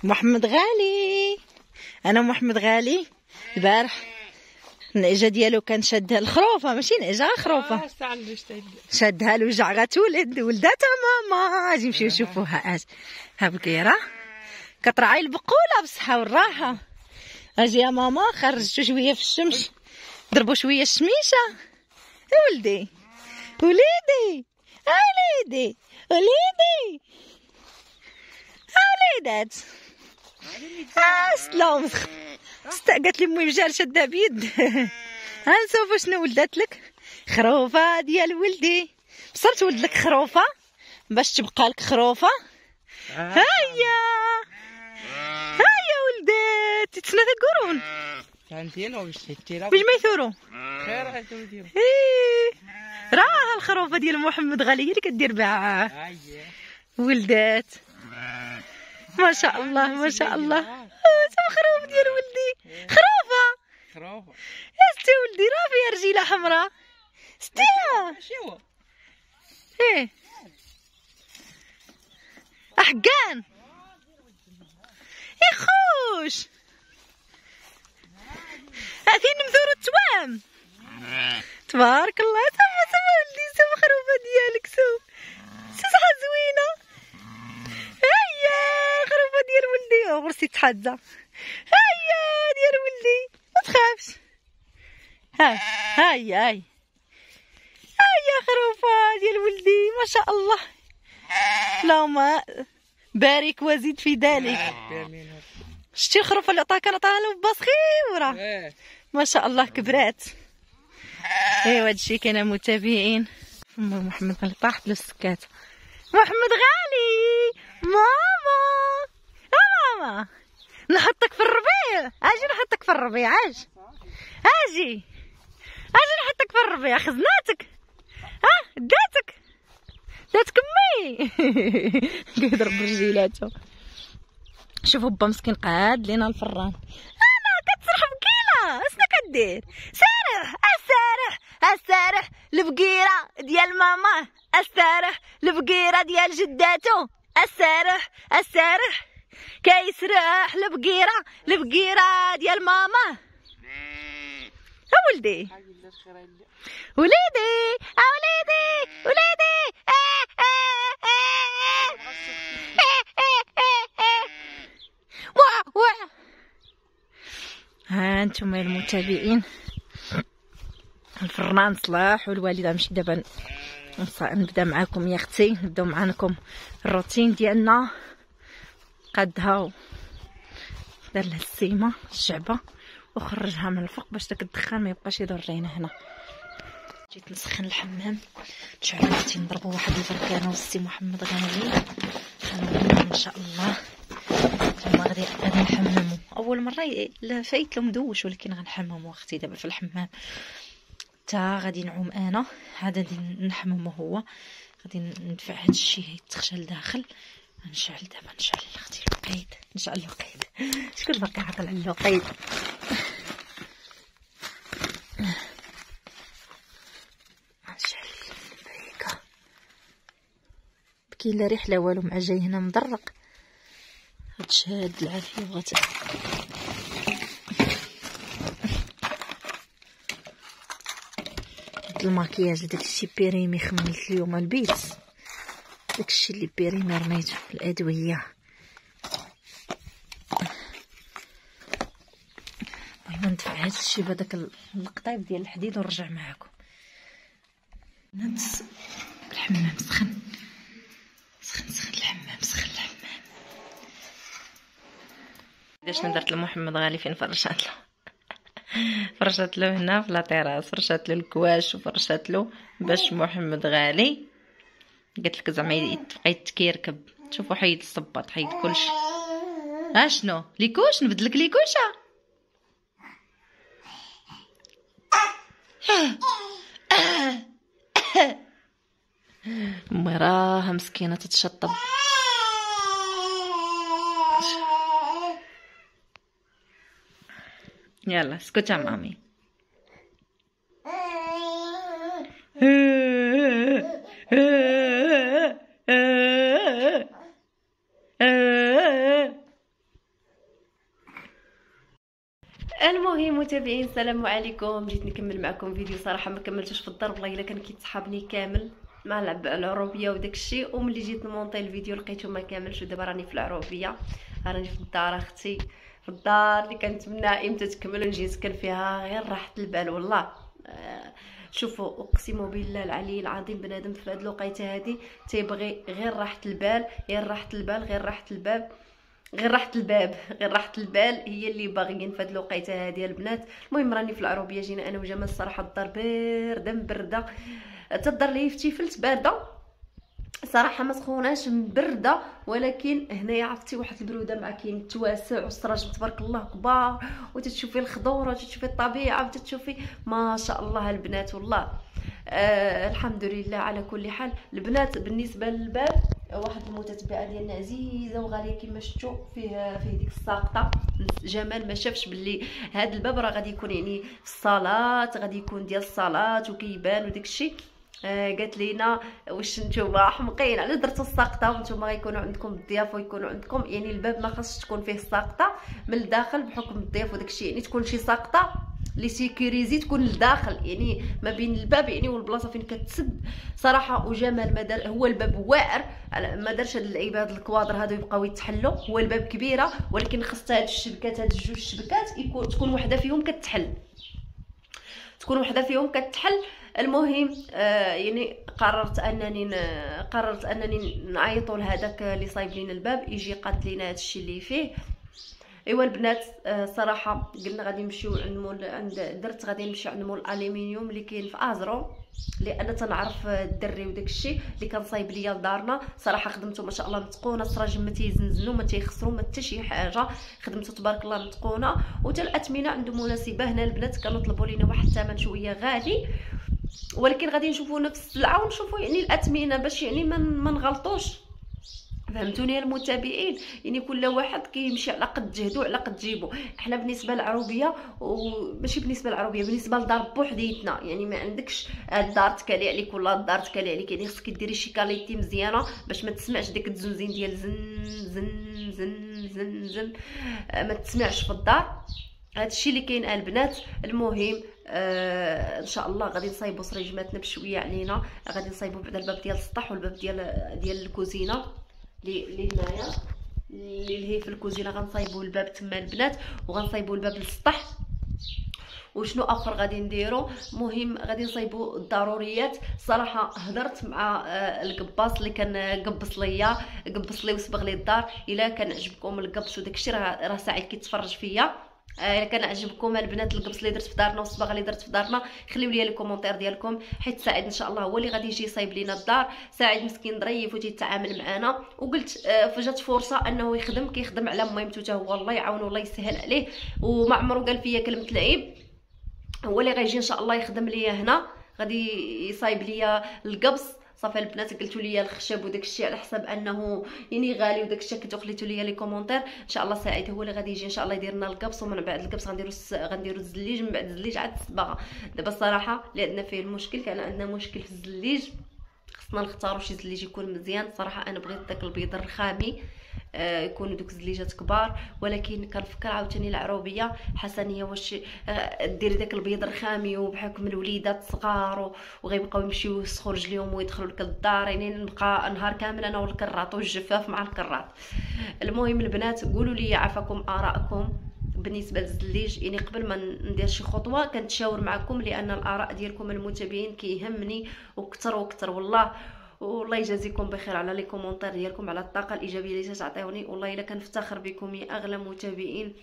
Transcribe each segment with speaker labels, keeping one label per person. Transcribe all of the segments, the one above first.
Speaker 1: محمد غالي. انا محمد غالي البارح النعجه ديالو كان شادها الخروفه، ماشي نعجه خروفه، شادها له جع غتولد ولداتها ماما. اجي نمشيو نشوفوها. اجي ها بقيره كترعي البقوله بالصحه والراحه. اجي يا ماما خرجتو شويه في الشمس، ضربوا شويه الشميشه. يا ولدي وليدي وليدي وليدي وليدات سلام. قالت لي امي رجال شدها بيد. غنشوفوا شنو ولدات لك. خروفه ديال ولدي، بصر تولد لك خروفه باش تبقى لك خروفه. هيا هيا ولدات تسنى القرون باش ما يثوروا. راه الخروفه ديال محمد غالي هي اللي كدير بها ولدات. ما شاء الله ما شاء الله. خروف ديال ولدي، خروفه يا ستي ولدي راه فيها رجيله حمراء. ستيها ايه احقان يا خوش. فين مزور التوام. تبارك الله. سما ولدي سما خروفه ديالك صحه زوينه. هيا خروفه ديال ولدي غرسي تحدى. هيا ديال ولدي ما تخافش. هيا هيا خروفه ديال ولدي ما شاء الله. اللهم بارك وزيد في ذلك. شتي الخروفه اللي عطاها له باص خيوره ما شاء الله كبرات. ايوا هادشي كاين متابعين. محمد غالي طاحت له السكات. محمد غالي ماما ماما نحطك في الربيع. اجي نحطك في الربيع. اجي نحطك في الربيع. خزناتك داتك امي. كيضرب برجيلاته. شوفوا با مسكين قاد لينا الفران. انا كتسرح بقيله اسنا كدير السارح البقيره ديال ماما، السارح البقيره ديال جداتو، السارح كيسرح البقيره ديال ماما. ولدي وليدي ها انتم المتابعين. الفران صلاح والوالده مشي. دابا نبدا معاكم يا اختي، نبداو معاكم الروتين ديالنا. قادها دار لها السيمه الشعبه وخرجها من الفوق باش داك الدخان ما يبقاش يدور لينا هنا. جيت نسخن الحمام. شعلتي نضربوا واحد البركانه والسي محمد غالي ما شاء الله. ثم غادي نحممو. اول مره فايت له مدوش ولكن غنحممو اختي دابا في الحمام. تا غادي نعوم انا عاد غادي نحممو هو. غادي ندفع هاد الشيء يتخشى لداخل. نشعل دابا نشعل اختي الوقيد. نشعل الوقيد. شكون باقي عاقل على الوقيد. نشعل هيكا بكي لا ريح لا والو مع جاي هنا مدرق. هاد العافيه بغات الماكياج. داكشي بيريمي خملت اليوم البيت. داكشي اللي بيريمي رميتو في الادويه. المهم ندفع هاد الشي بهداك القطيب ديال الحديد ونرجع معاكم. ندس الحمام سخن الحمام سخن. شنو درت لمحمد غالي فين فرشات له هنا في لاطيراس. فرشات له الكواش وفرشات له باش محمد غالي قلت لك زعما يبقى يتكيركب. شوفوا حيد الصباط حيد كلشي. شنو ليكوش نبدلك ليكوشه. امي راها مسكينه تتشطب. يلا اسكت يا مامي.
Speaker 2: المهم متابعين السلام عليكم. جيت نكمل معكم فيديو صراحه ما كملتوش في الدار، والله الا كان كيتسحبني كامل مع العروبيه وداك الشيء، وملي جيت نمونطي الفيديو لقيته ما كاملش، ودابا راني في العروبيه، راني في الدار اختي، في الدار اللي كنتمنى امتى تكمل ونجي نسكن فيها غير راحه البال والله. شوفوا اقسم بالله العلي العظيم بنادم في هذه الوقيته هذه تيبغي غير راحه البال، غير راحه البال، غير راحه الباب، غير راحه الباب، غير راحه البال هي اللي باغيين في هذه الوقيته هذه البنات. المهم راني في العروبيه، جينا انا وجمال الصراحه الدار بارده مبرده، حتى الدار اللي فتيفلت بارده صراحه ما سخوناش مبرده، ولكن هنايا عرفتي واحد البروده مع كاين التواسع والسراج تبارك الله كبار، وتتشوفي الخضور وتتشوفي الطبيعه وتتشوفي ما شاء الله البنات والله. الحمد لله. على كل حال البنات بالنسبه للباب، واحد المتتبعه ديالنا عزيزه وغاليه كما شفتوا فيه ديك الساقطه، جمال ما شافش باللي هذا الباب راه غادي يكون يعني في الصلاه، غادي يكون ديال الصلاه وكيبان وداك الشيء. قالت لينا واش نتوما حمقين على درتو الساقطه وانتم غيكونوا عندكم الضياف ويكونوا عندكم، يعني الباب ما خاصش تكون فيه الساقطه من الداخل بحكم الضياف وداك الشيء، يعني تكون شي ساقطه لي سيكوريزي تكون لداخل، يعني ما بين الباب يعني والبلاصه فين كتسد صراحه. وجمال ما دار، هو الباب واعر ما دارش هاد العباد الكوادر هادو يبقاو يتحلوا، هو الباب كبيره ولكن خصها هاد الشبكات، هاد الجوج شبكات تكون وحده فيهم كتحل، تكون وحده فيهم كتحل. المهم يعني قررت انني نعيطوا لهذاك اللي صايب لينا الباب يجي قاد لينا هادشي اللي فيه. ايوا البنات صراحه قلنا غادي نمشيو عند غادي نمشيو عند مول الالومنيوم اللي كاين في ازرو، لان تنعرف الدري وداك الشيء اللي كان صايب ليا لدارنا صراحه. خدمته ما شاء الله متقونه، السراج ما تيزنزنوا ما تيخسروا ما حتى شي حاجه، خدمته تبارك الله متقونه، وتا الاثمنه عندهم مناسبه. هنا البنات كانوا طلبوا لينا واحد الثمن شويه غالي، ولكن غادي نشوفوا نفس السلعه ونشوفوا يعني الاثمنه باش يعني ما نغلطوش، فهمتوني المتابعين؟ يعني كل واحد كيمشي على قد جهدو على قد جيبو. احنا بالنسبه للعروبيه وماشي بالنسبه للعروبيه، بالنسبه للدار بوحديتنا، يعني ما عندكش الدار تكالي عليك ولا الدار تكالي عليك، يعني خصك ديري شي كاليتي مزيانه باش ما تسمعش داك التزنزين ديال زن زن زن زن زن، ما تسمعش في الدار. هادشي اللي كاين البنات. المهم ان شاء الله غادي نصايبوا سريجماتنا بشويه علينا، غادي نصايبوا بعدا الباب ديال السطح والباب ديال الكوزينه اللي هنايا اللي هي في الكوزينه، غنصايبوا الباب تما البنات، وغنصايبوا الباب للسطح. وشنو اخر غادي نديرو؟ مهم غادي نصايبوا الضروريات. صراحه هضرت مع القباص اللي كان قبص لي وصبغ لي الدار، الا كان عجبكم القبص وداكشي راه سعيد كيتفرج فيا. الا كان عجبكم البنات القبص اللي درت في دارنا والصباغه اللي درت في دارنا، خليو لي الكومونتير ديالكم، حيت سعيد ان شاء الله هو اللي غادي يجي يصايب لينا الدار. سعيد مسكين ظريف وتيتعامل معنا، وقلت فجات فرصه انه كيخدم على ميمتو حتى هو، الله يعاونو الله يسهل عليه، وما عمرو قال فيا كلمه العيب. هو اللي غيجي ان شاء الله يخدم ليا هنا، غادي يصايب ليا القبص. صافي البنات قلتوا لي الخشب وداك الشيء على حسب انه يعني غالي وداك الشيء، كنتو خليتوا لي كومونتير. ان شاء الله سعيد هو اللي غادي يجي ان شاء الله يدير لنا القبص، ومن بعد القبص غنديروا الزليج، من بعد الزليج عاد الصباغه. دابا الصراحه اللي عندنا فيه المشكل، كان عندنا مشكل في الزليج، خصنا نختاروا شي زليج يكون مزيان. صراحه انا بغيت داك البيض الرخامي، يكونوا دوك الزليجات كبار، ولكن كنفكر عاوتاني العروبيه حسنيه واش ديري داك البيض الرخامي، وبحكم الوليدات صغار وغيبقاو يمشيو يسخوا رجليهم ويدخلوا لك للدار، يعني نبقى نهار كامل انا والكراط والجفاف مع الكراط. المهم البنات قولوا لي عافاكم ارائكم بالنسبه للزليج، يعني قبل ما ندير شي خطوه كنتشاور معكم، لان الاراء ديالكم المتابعين كيهمني وكثر وكثر والله. والله يجازيكم بخير على لي كومونتير ديالكم، على الطاقه الايجابيه اللي تعطيوني، والله الا كنفتخر بكم يا اغلى متابعين،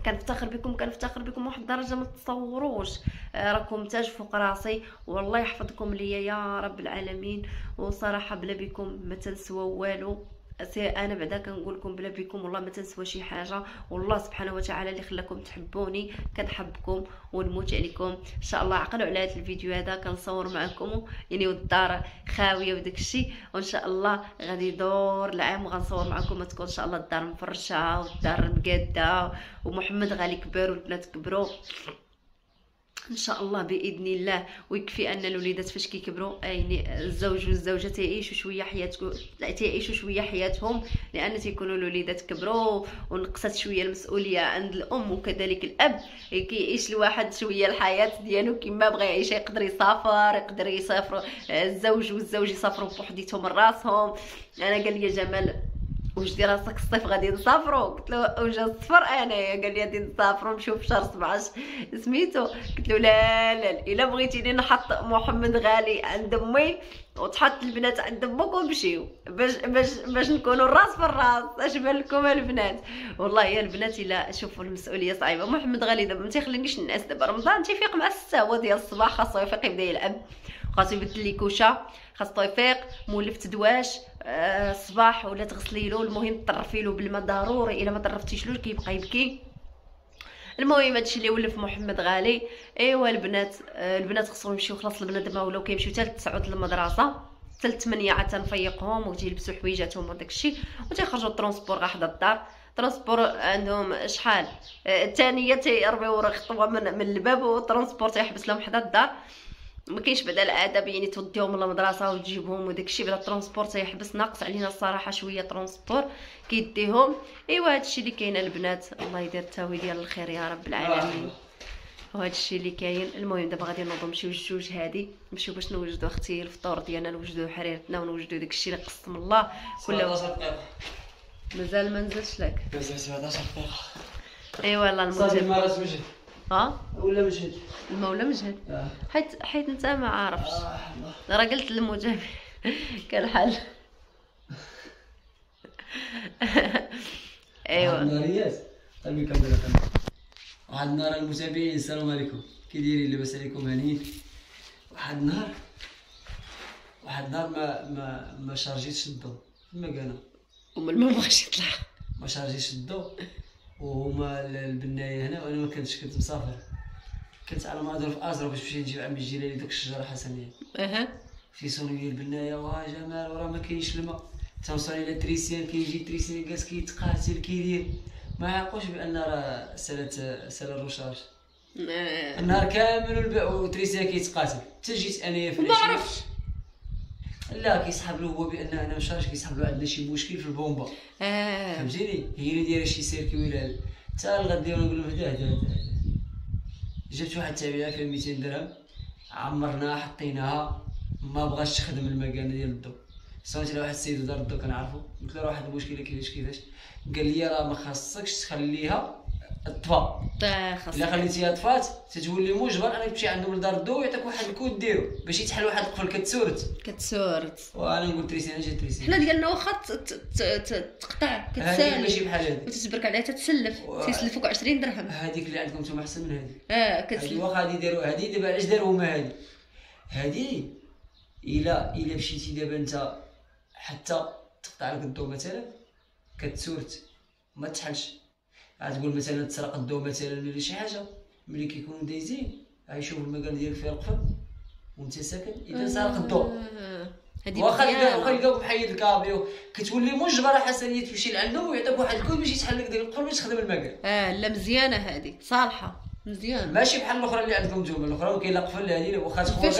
Speaker 2: كنفتخر بكم واحد الدرجه ما تتصوروش. راكم تاج فوق راسي، والله يحفظكم ليا يا رب العالمين. وصراحه بلا بكم ما تنسوا والو، انا بعدا كنقول لكم بلا بكم والله ما تنسوا شي حاجه، والله سبحانه وتعالى اللي خلاكم تحبوني كنحبكم ونموت عليكم. ان شاء الله عقلوا على هذا الفيديو هذا كنصور معكم يعني والدار خاويه وداك الشيء، وان شاء الله غادي يدور العام وغنصور معكم تكون ان شاء الله الدار مفرشه والدار مقاده، ومحمد غالي كبر والبنات كبروا. ان شاء الله باذن الله. ويكفي ان الوليدات فاش كيكبروا يعني الزوج والزوجه تعيشوا شويه حياتهم، لان تيكونوا الوليدات كبروا ونقصت شويه المسؤوليه عند الام وكذلك الاب، كيعيش الواحد شويه الحياه ديالو كما بغى يعيش. يقدر يسافر الزوج والزوج يسافروا بوحديتهم من راسهم. انا قال لي جمال واش دير راسك الصيف غادي نسافروا؟ قلت له وجا الصفر انايا. قال لي غادي نسافروا نمشيو في شهر 17 سميتو. قلت له لا الا بغيتيني نحط محمد غالي عند امي وتحط البنات عند امك ونمشيو باش نكونوا الراس في الراس. اش بان لكم البنات؟ والله يا البنات الا شوفوا المسؤوليه صعيبه. محمد غالي دابا ما تيخلينيش نعس. دابا رمضان تيفيق مع 6 هو ديال الصباح، خاصو يفيق يبدا يلعب، خاصو يبدل لي كوشه، خاصو يفيق مولف تدواش الصباح ولا تغسليلو. المهم طرفيلو بالماء ضروري، الا ما طرفتيشلوش كيبقى يبكي. المهم هادشي اللي ولف محمد غالي. ايوا البنات خصهم يمشيو. خلاص البنات دابا ولاو كيمشيو حتى 9 للمدرسه، حتى 8 عاد تنفيقهم وتيلبسوا حويجاتهم وداك الشيء وتيخرجوا الترونسبور غاحدا الدار. ترونسبور عندهم شحال الثانيه تيربيو خطوه من الباب والترونسبور تيحبس لهم حدا الدار. ما كاينش بعدا العاده يعني توديهم للمدرسه وتجيبهم وداك الشيء. بلا الترونسبور تيحبس، ناقص علينا الصراحه شويه ترونسبور كيديهم. ايوا هادشي اللي كاين البنات. الله يدير التاوي ديال الخير يا رب العالمين. وهذا الشيء اللي كاين. المهم دابا غادي نوضو نمشيو الجوج هادي، نمشيو باش نوجدوا اختي الفطور ديالنا، نوجدوا حريرتنا ونوجدوا داك الشيء اللي قسم الله. كل مازال ما نزلش لك،
Speaker 3: مازال 17 دقيقه.
Speaker 2: ايوا يلاه
Speaker 3: صافي
Speaker 2: المهم
Speaker 3: ما راس مجهد ولا مجهد
Speaker 2: المولى مجهد. حيت انت ما عارفش. راه قلت للمتابع كان حل. ايوا
Speaker 3: الناريات طيب كمل. واحد النهار المتابعين السلام عليكم، كي دايرين؟ لاباس عليكم؟ هانيين. واحد النهار ما شارجيتش الضو فما كانا،
Speaker 2: ومن ما بغاش يطلع
Speaker 3: ما شارجيتش الضو وهما البنايه هنا، وانا ما كنت مسافر، كنت على ما ادور في ازرا باش نمشي نجيب عمي الجيلاني داك الشجره حسنيه. في صوني البنايه وها جمال وراه ما كاينش الماء. توصلني للتريسيان، كيجي التريسيان جالس كيتقاتل كيدير، ما عاقوش بان راه سال الروشارج. النهار كامل والتريسيان كيتقاتل حتى جيت انايا في
Speaker 2: ما عرفتش.
Speaker 3: لا كيسحب له هو بان انا مشارج، كيسحب له عندنا شي مشكل في البومبا. فهمتيني؟ هي اللي دايره شي سيركي ولا حتى الغدا نقول له هدا جبت واحد التابعه فيها 200 درهم، عمرناها حطيناها، ما بغاش تخدم المكانه ديال الضو. صونت لواحد السيد دار الضو كنعرفو، قلت له راه واحد المشكله كيفاش قال لي راه ما خاصكش تخليها طفا. الا خليتيها طفات تتولي مجبر انك تمشي عندهم لدار الضو ويعطيك واحد الكود ديرو باش يتحل واحد القفل كتسورت. وانا نقول تريسين جات تريسين.
Speaker 2: حنا ديالنا واخا تقطع كتسالي
Speaker 3: ماشي بحال هادي
Speaker 2: وتتبرك عليها تتسلف تيسلفوك 20 درهم.
Speaker 3: هذيك اللي عندكم نتوما احسن من هذه. كتسلف واخا هادي داروا هادي. دابا علاش داروا هما هادي الا مشيتي دابا انت حتى تقطع لك الضو مثلا كتسورت ما تحلش. غتقول مثلا تسرق الضو مثلا ولا شي حاجه، ملي كيكونوا دايزين غيشوف المكان ديالك فيه القفل وانت ساكن، اذا سرق الضو واخا يلقاوك محيد الكابيو كتولي مجبره حسنيه تمشي لعندهم ويعطيك واحد الكود باش يتحل لك ديك القفل باش تخدم المكان.
Speaker 2: لا مزيانه هذه صالحه مزيان،
Speaker 3: ماشي بحال الاخرى اللي عندكم نتوما. الاخرى كاين لا قفل هذه واخا تخرج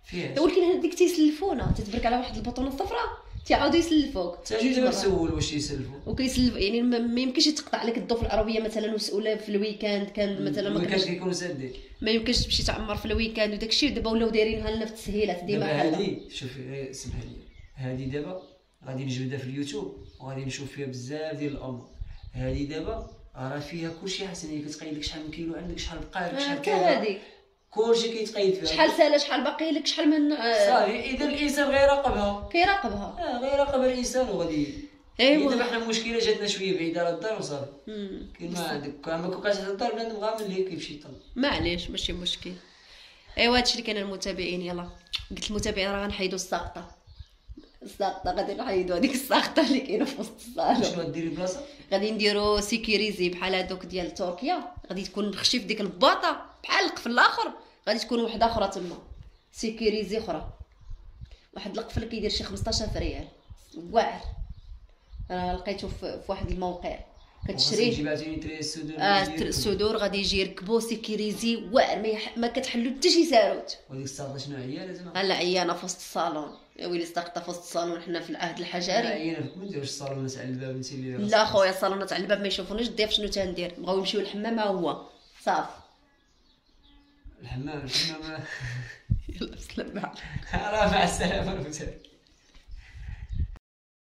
Speaker 3: فيها،
Speaker 2: ولكن هذيك تيسلفونا تتبرك على واحد البطونه صفراء تيعاودوا يسلفوك.
Speaker 3: تجي دابا تسول واش يسلفوا
Speaker 2: وكيسلف يعني ما يمكنش تقطع لك الضو في العربيه مثلا ولا في الويكاند كان مثلا
Speaker 3: ما كانش كيكونوا سادين،
Speaker 2: ما يمكنش تمشي تعمر في الويكاند وداك الشيء. دابا ولاو دايرينها لنا في التسهيلات ديما بحال
Speaker 3: هذه. شوفي سمح لي، هذه دابا غادي نجبدها في اليوتيوب وغادي نشوف فيها بزاف ديال الامور. هذه دابا راه فيها كلشي حسنيه، كتقيد لك شحال من كيلو عندك، شحال بقى لك، شحال كاين هذيك كلشي كيتقيد فيها،
Speaker 2: شحال سالا شحال باقي لك، شحال من
Speaker 3: صافي. اذا الانسان غيراقبها غيراقبها الانسان وغادي.
Speaker 2: ايوا
Speaker 3: دابا حنا المشكله جاتنا شويه بعيده على الدار وصافي. كاين ما عندك كما كوكاش على الدار بنادم غامل ليه كيمشي يطلع،
Speaker 2: معليش ماشي مشكل. ايوا هادشي اللي كان المتابعين. يلا قلت المتابعين راه غنحيدوا الساقطه غادي نحيدوا هذيك الساقطه اللي كاينه في وسط الصالون.
Speaker 3: شنو ديري بلاصه؟
Speaker 2: غادي نديروا سيكيريزي بحال هذوك ديال تركيا، غادي تكون خشي في ديك الباطه بحال القفل الاخر، غادي تكون وحده اخرى تما سيكيريزي اخرى. واحد القفل كيدير شي 15 ريال واعر، انا لقيته في واحد الموقع كتشريه
Speaker 3: جيباتيني تري السدور
Speaker 2: الصدور غادي يجي يركبو سيكيريزي واعر ما كتحلو حتى شي ساروت.
Speaker 3: وديك الساعه شنو عيانه زعما؟
Speaker 2: لا عيانه في وسط الصالون. يا ويلي ساقطه في وسط الصالون حنا في العهد الحجري.
Speaker 3: عيانه ما نديروش الصالون تاع الباب انت اللي
Speaker 2: لا خويا الصالون تاع الباب ما يشوفونيش الضياف شنو تندير بغاو يمشيو للحمام هو صافي
Speaker 3: الحمام
Speaker 2: يلا بسلامه
Speaker 3: راه مع السلامه.